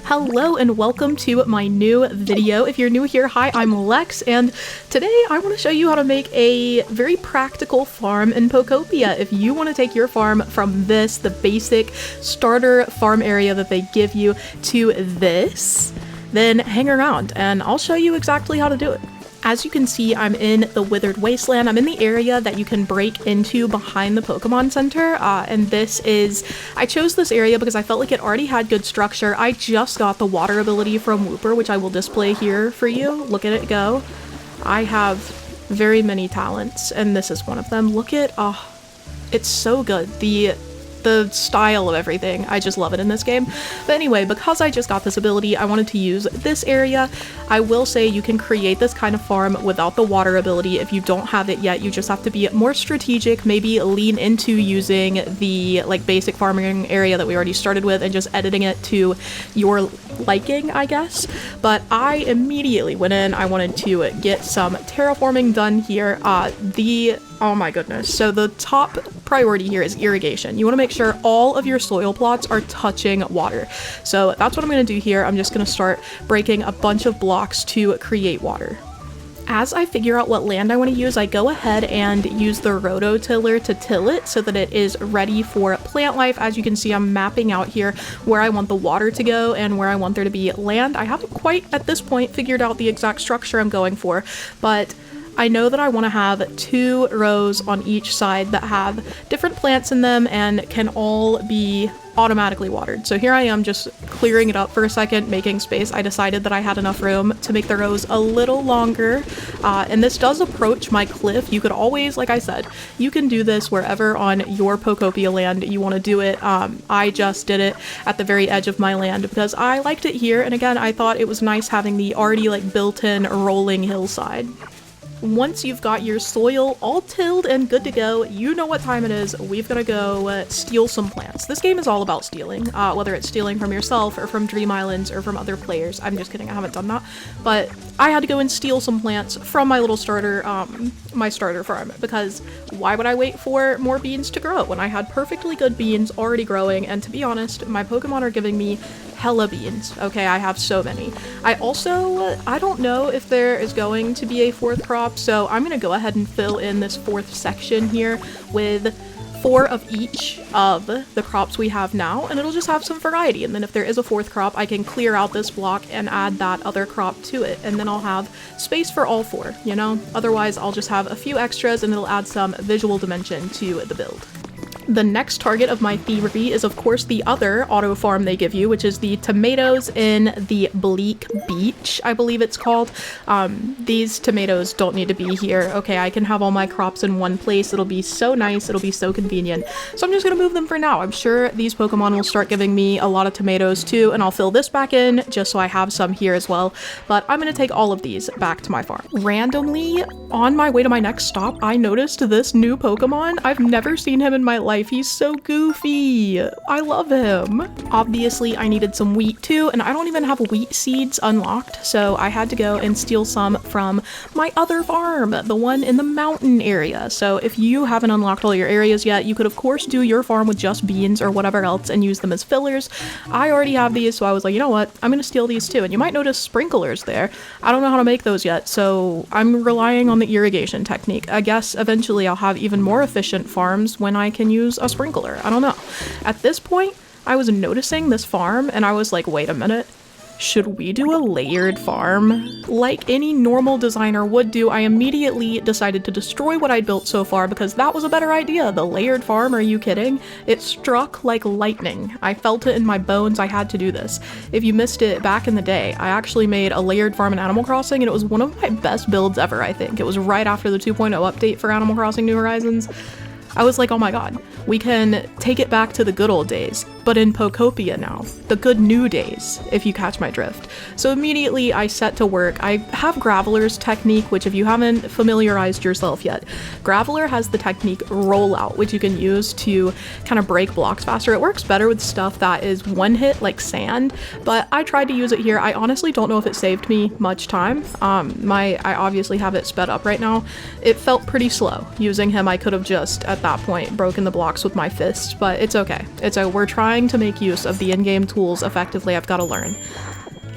Hello and welcome to my new video. If you're new here, hi, I'm Lex, and today I want to show you how to make a very practical farm in Pokopia. If you want to take your farm from this, the basic starter farm area that they give you, to this, then hang around and I'll show you exactly how to do it. As you can see, I'm in the Withered Wasteland. I'm in the area that you can break into behind the Pokemon Center, and I chose this area because I felt like it already had good structure. I just got the water ability from Wooper, which I will display here for you. Look at it go. I have very many talents, and this is one of them. Look at, it's so good. The style of everything. I just love it in this game. But anyway, because I just got this ability, I wanted to use this area. I will say you can create this kind of farm without the water ability. If you don't have it yet, you just have to be more strategic, maybe lean into using the basic farming area that we already started with and just editing it to your liking, I guess. But I immediately went in. I wanted to get some terraforming done here. Oh my goodness. So the top priority here is irrigation. You want to make sure all of your soil plots are touching water. So that's what I'm going to do here. I'm just going to start breaking a bunch of blocks to create water. As I figure out what land I want to use, I go ahead and use the rototiller to till it so that it is ready for plant life. As you can see, I'm mapping out here where I want the water to go and where I want there to be land. I haven't quite, at this point, figured out the exact structure I'm going for, but I know that I want to have 2 rows on each side that have different plants in them and can all be automatically watered. So here I am just clearing it up for a second, making space. I decided that I had enough room to make the rows a little longer, and this does approach my cliff. You could always, like I said, you can do this wherever on your Pokopia land you want to do it. I just did it at the very edge of my land because I liked it here, and again, I thought it was nice having the already built-in rolling hillside. Once you've got your soil all tilled and good to go, you know what time it is. We've got to go steal some plants. This game is all about stealing, whether it's stealing from yourself or from Dream Islands or from other players. I'm just kidding, I haven't done that. But I had to go and steal some plants from my little starter, my starter farm, because why would I wait for more beans to grow when I had perfectly good beans already growing? And to be honest, my Pokemon are giving me hella beans. Okay, I have so many. I don't know if there is going to be a 4th crop, so I'm gonna go ahead and fill in this 4th section here with 4 of each of the crops we have now, and it'll just have some variety. And then if there is a 4th crop, I can clear out this block and add that other crop to it, and then I'll have space for all 4, you know? Otherwise, I'll just have a few extras and it'll add some visual dimension to the build. The next target of my thievery is, of course, the other auto farm they give you, which is the tomatoes in the Bleak Beach, I believe it's called. These tomatoes don't need to be here. Okay, I can have all my crops in one place. It'll be so nice. It'll be so convenient. So I'm just gonna move them for now. I'm sure these Pokemon will start giving me a lot of tomatoes too, and I'll fill this back in just so I have some here as well. But I'm gonna take all of these back to my farm. Randomly, on my way to my next stop, I noticed this new Pokemon. I've never seen him in my life. He's so goofy. I love him. Obviously, I needed some wheat too, and I don't even have wheat seeds unlocked, so I had to go and steal some from my other farm, the one in the mountain area. So if you haven't unlocked all your areas yet, you could of course do your farm with just beans or whatever else and use them as fillers. I already have these, so I was like, you know what? I'm gonna steal these too. And you might notice sprinklers there. I don't know how to make those yet, so I'm relying on the irrigation technique. I guess eventually I'll have even more efficient farms when I can use a sprinkler. I don't know. At this point, I was noticing this farm and I was like, wait a minute. Should we do a layered farm? Like any normal designer would do, I immediately decided to destroy what I'd built so far because that was a better idea. The layered farm, are you kidding? It struck like lightning. I felt it in my bones. I had to do this. If you missed it back in the day, I actually made a layered farm in Animal Crossing and it was one of my best builds ever, I think. It was right after the 2.0 update for Animal Crossing New Horizons. I was like, oh my god, we can take it back to the good old days, but in Pokopia now. The good new days, if you catch my drift. So immediately I set to work. I have Graveler's technique, which if you haven't familiarized yourself yet, Graveler has the technique rollout, which you can use to kind of break blocks faster. It works better with stuff that is one hit, like sand, but I tried to use it here. I honestly don't know if it saved me much time. I obviously have it sped up right now. It felt pretty slow. Using him, I could have just, at that point, broken the blocks with my fist, but it's okay. We're trying to make use of the in-game tools effectively. I've got to learn.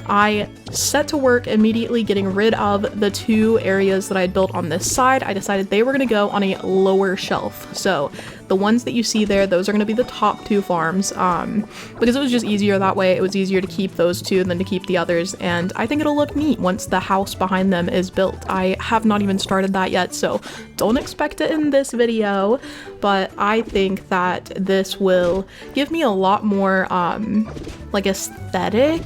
I set to work immediately getting rid of the 2 areas that I had built on this side. I decided they were going to go on a lower shelf. So the ones that you see there, those are going to be the top 2 farms, because it was just easier that way. It was easier to keep those 2 than to keep the others, and I think it'll look neat once the house behind them is built. I have not even started that yet, so don't expect it in this video, but I think that this will give me a lot more like aesthetic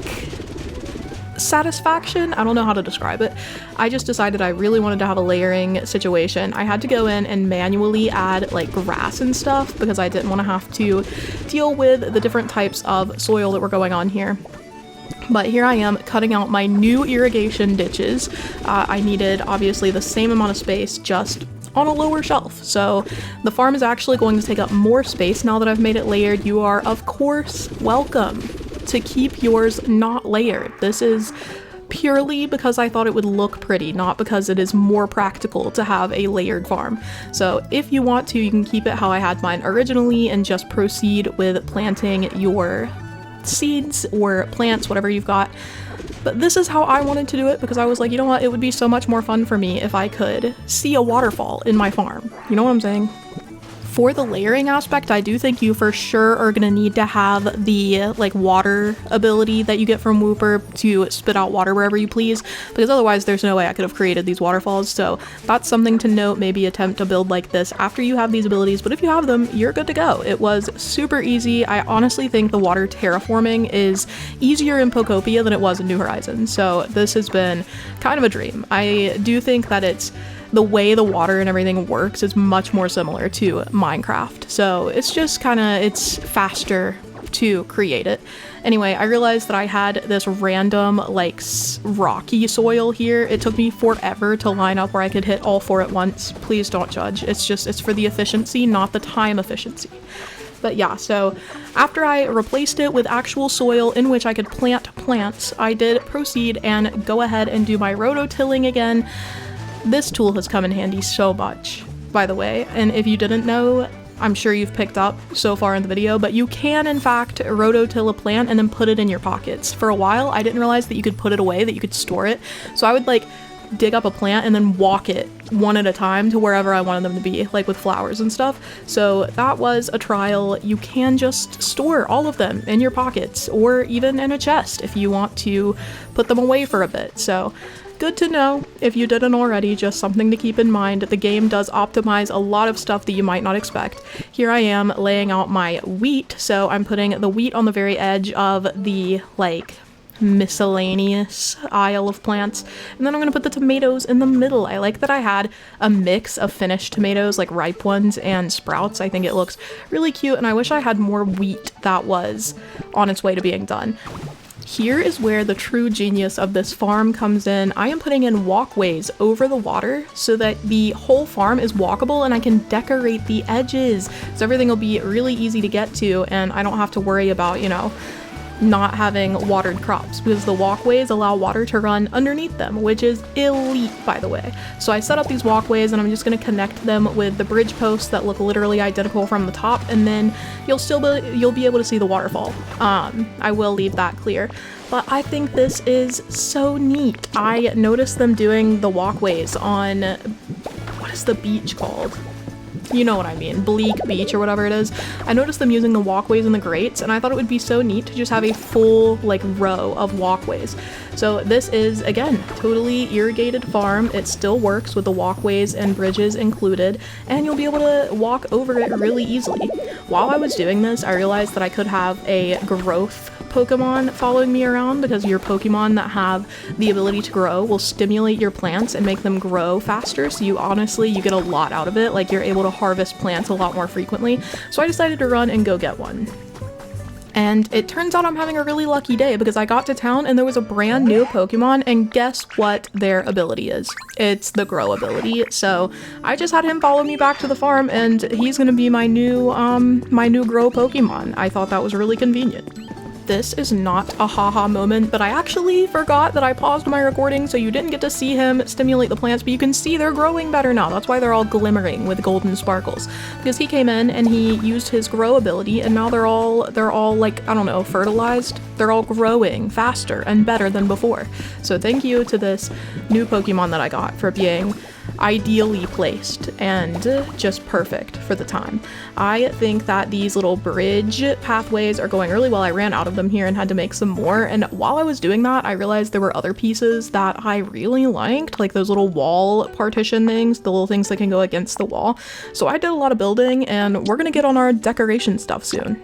satisfaction. I don't know how to describe it. I just decided I really wanted to have a layering situation. I had to go in and manually add like grass and stuff because I didn't want to have to deal with the different types of soil that were going on here. But here I am cutting out my new irrigation ditches. I needed obviously the same amount of space, just on a lower shelf. So the farm is actually going to take up more space now that I've made it layered. You are of course welcome to keep yours not layered. This is purely because I thought it would look pretty, not because it is more practical to have a layered farm. So if you want to, you can keep it how I had mine originally and just proceed with planting your seeds or plants, whatever you've got. But this is how I wanted to do it because I was like, you know what, it would be so much more fun for me if I could see a waterfall in my farm. You know what I'm saying? For the layering aspect, I do think you for sure are gonna need to have the like water ability that you get from Wooper to spit out water wherever you please, because otherwise there's no way I could have created these waterfalls. So that's something to note. Maybe attempt to build like this after you have these abilities, but if you have them, you're good to go. It was super easy. I honestly think the water terraforming is easier in Pokopia than it was in New Horizons, so this has been kind of a dream. I do think that it's the way the water and everything works is much more similar to Minecraft. So it's just it's faster to create it. Anyway, I realized that I had this random like rocky soil here. It took me forever to line up where I could hit all 4 at once. Please don't judge. It's for the efficiency, not the time efficiency. But yeah, so after I replaced it with actual soil in which I could plant plants, I did proceed and go ahead and do my rototilling again. This tool has come in handy so much, by the way, and if you didn't know, I'm sure you've picked up so far in the video, but you can in fact rototill a plant and then put it in your pockets. For a while, I didn't realize that you could put it away, that you could store it, so I would like dig up a plant and then walk it one at a time to wherever I wanted them to be, like with flowers and stuff. So that was a trial. You can just store all of them in your pockets or even in a chest if you want to put them away for a bit. So good to know if you didn't already, just something to keep in mind. The game does optimize a lot of stuff that you might not expect. Here I am laying out my wheat, so I'm putting the wheat on the very edge of the like miscellaneous aisle of plants, and then I'm gonna put the tomatoes in the middle. I like that I had a mix of finished tomatoes, like ripe ones and sprouts. I think it looks really cute, and I wish I had more wheat that was on its way to being done. Here is where the true genius of this farm comes in. I am putting in walkways over the water so that the whole farm is walkable and I can decorate the edges. So everything will be really easy to get to and I don't have to worry about, you know, not having watered crops because the walkways allow water to run underneath them, which is elite, by the way. So I set up these walkways and I'm just going to connect them with the bridge posts that look literally identical from the top, and then you'll be able to see the waterfall. I will leave that clear. But I think this is so neat. I noticed them doing the walkways on, what is the beach called? You know what I mean, Bleak Beach or whatever it is. I noticed them using the walkways and the grates, and I thought it would be so neat to just have a full like row of walkways. So this is, again, totally irrigated farm. It still works with the walkways and bridges included, and you'll be able to walk over it really easily. While I was doing this, I realized that I could have a growth Pokemon following me around, because your Pokemon that have the ability to grow will stimulate your plants and make them grow faster, so you get a lot out of it. Like, you're able to harvest plants a lot more frequently. So I decided to run and go get one. And it turns out I'm having a really lucky day because I got to town and there was a brand new Pokemon, and guess what their ability is? It's the grow ability. So I just had him follow me back to the farm and he's gonna be my new grow Pokemon. I thought that was really convenient. This is not a haha moment, but I actually forgot that I paused my recording, so you didn't get to see him stimulate the plants, but you can see they're growing better now. That's why they're all glimmering with golden sparkles, because he came in and he used his grow ability, and now they're all like, I don't know, fertilized. They're all growing faster and better than before. So thank you to this new Pokemon that I got for being ideally placed and just perfect for the time. I think that these little bridge pathways are going really well. I ran out of them here and had to make some more, and while I was doing that I realized there were other pieces that I really liked, like those little wall partition things, the little things that can go against the wall. So I did a lot of building, and we're gonna get on our decoration stuff soon.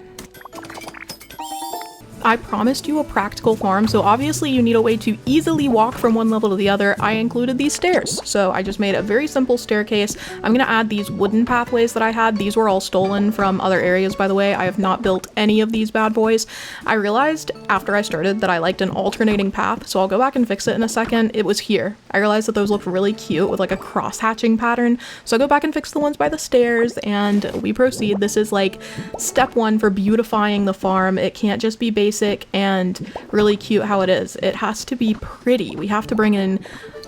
I promised you a practical farm, so obviously you need a way to easily walk from one level to the other. I included these stairs, so I just made a very simple staircase. I'm gonna add these wooden pathways that I had. These were all stolen from other areas, by the way. I have not built any of these bad boys. I realized after I started that I liked an alternating path, so I'll go back and fix it in a second. It was here. I realized that those looked really cute with like a cross-hatching pattern, so I go back and fix the ones by the stairs, and we proceed. This is like step one for beautifying the farm. It can't just be basic and really cute how it is. It has to be pretty. We have to bring in,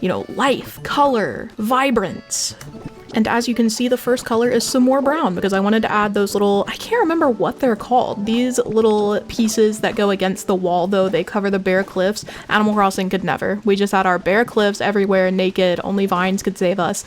you know, life, color, vibrance. And as you can see, the first color is some more brown because I wanted to add those little, I can't remember what they're called. These little pieces that go against the wall, though, they cover the bare cliffs. Animal Crossing could never. We just had our bare cliffs everywhere, naked, only vines could save us.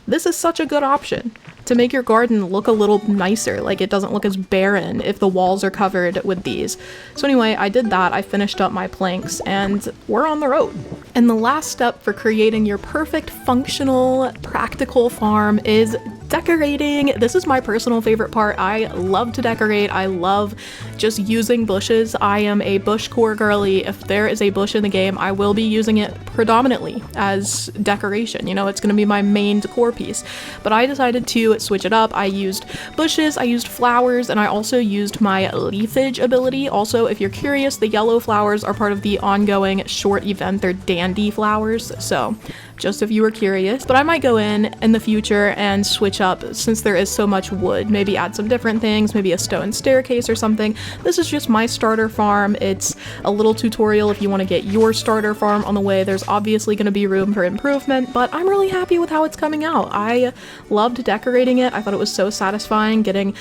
This is such a good option to make your garden look a little nicer, like it doesn't look as barren if the walls are covered with these. So anyway, I did that, I finished up my planks, and we're on the road. And the last step for creating your perfect, functional, practical farm is decorating. This is my personal favorite part. I love to decorate. I love just using bushes. I am a bush core girly. If there is a bush in the game, I will be using it predominantly as decoration. You know, it's going to be my main decor piece. But I decided to switch it up. I used bushes, I used flowers, and I also used my leafage ability. Also, if you're curious, the yellow flowers are part of the ongoing short event. They're dandy flowers, so just if you were curious. But I might go in the future and switch up since there is so much wood. Maybe add some different things, maybe a stone staircase or something. This is just my starter farm. It's a little tutorial if you want to get your starter farm on the way. There's obviously going to be room for improvement, but I'm really happy with how it's coming out. I loved decorating it. I thought it was so satisfying getting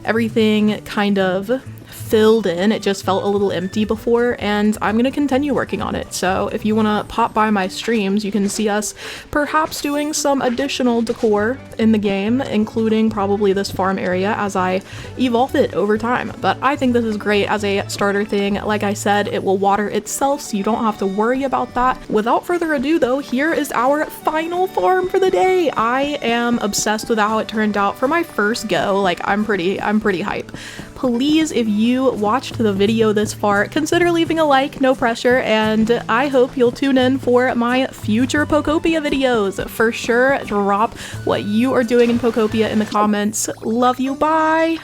everything kind of filled in. It just felt a little empty before, and I'm gonna continue working on it. So if you want to pop by my streams, you can see us perhaps doing some additional decor in the game, including probably this farm area as I evolve it over time. But I think this is great as a starter thing. Like I said, it will water itself, so you don't have to worry about that. Without further ado though, here is our final farm for the day. I am obsessed with how it turned out for my first go. Like I'm pretty hype. Please, if you watched the video this far, consider leaving a like, no pressure, and I hope you'll tune in for my future Pokopia videos. For sure, drop what you are doing in Pokopia in the comments. Love you, bye!